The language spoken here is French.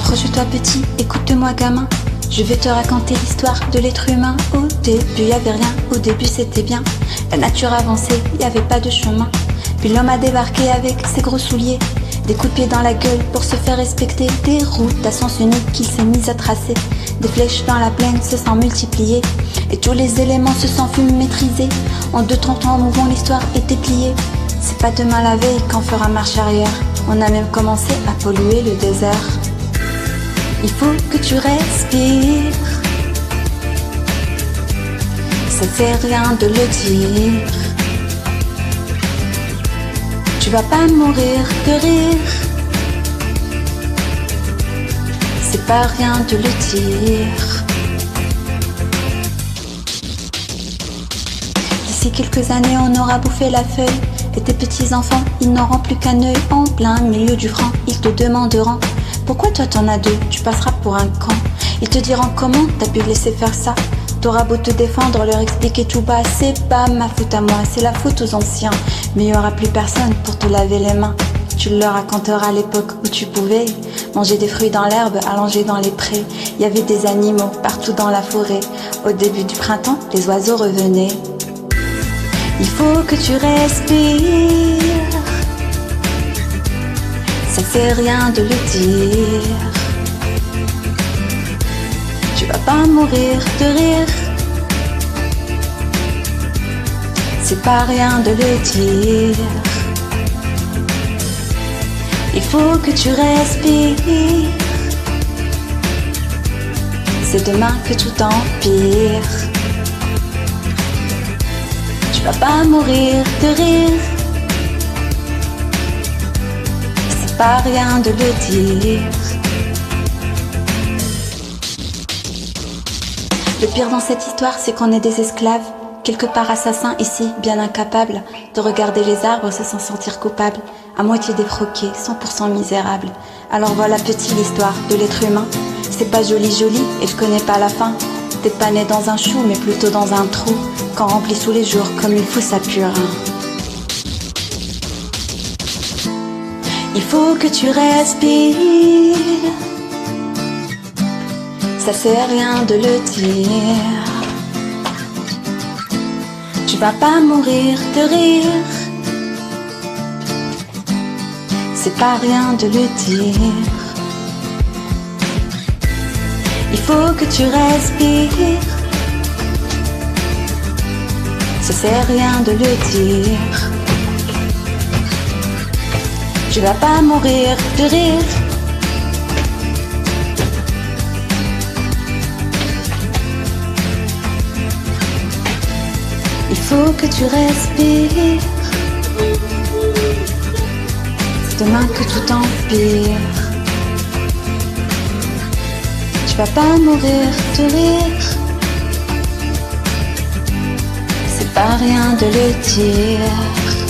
Approche-toi petit, écoute-moi gamin. Je vais te raconter l'histoire de l'être humain. Au début y'avait rien, au début c'était bien. La nature avançait, y'avait pas de chemin. Puis l'homme a débarqué avec ses gros souliers, des coups de pied dans la gueule pour se faire respecter. Des routes à sens unique qu'il s'est mis à tracer. Des flèches dans la plaine se sont multipliées, et tous les éléments se sont vus maîtrisés. En 2-30 ans mouvant l'histoire était pliée. C'est pas demain la veille qu'on fera marche arrière. On a même commencé à polluer le désert. Il faut que tu respires. Ça sert rien de le dire. Tu vas pas mourir de rire. C'est pas rien de le dire. D'ici quelques années on aura bouffé la feuille. Et tes petits enfants, ils n'auront plus qu'un œil. En plein milieu du franc, ils te demanderont: pourquoi toi t'en as deux, tu passeras pour un con. Ils te diront: comment t'as pu laisser faire ça. T'auras beau te défendre, leur expliquer tout bas: c'est pas ma faute à moi, c'est la faute aux anciens. Mais il y aura plus personne pour te laver les mains. Tu leur raconteras l'époque où tu pouvais manger des fruits dans l'herbe, allongés dans les prés. Il y avait des animaux partout dans la forêt. Au début du printemps, les oiseaux revenaient. Il faut que tu respires. Ça sert rien de le dire. Tu vas pas mourir de rire. C'est pas rien de le dire. Il faut que tu respires. C'est demain que tout empire. Tu vas pas mourir de rire. C'est pas rien de le dire. Le pire dans cette histoire, c'est qu'on est des esclaves, quelque part assassins ici, bien incapables de regarder les arbres sans se sentir coupables, à moitié défroqués, 100% misérables. Alors voilà petit l'histoire de l'être humain. C'est pas joli et je connais pas la fin. T'es pas né dans un chou mais plutôt dans un trou, qu'on remplit tous les jours comme il faut sa purin. Il faut que tu respires. Ça sert rien de le dire. Tu vas pas mourir de rire. C'est pas rien de le dire. Il faut que tu respires. Ça sert rien de le dire. Tu vas pas mourir de rire. Il faut que tu respires. C'est demain que tout empire. Tu vas pas mourir de rire. C'est pas rien de le dire.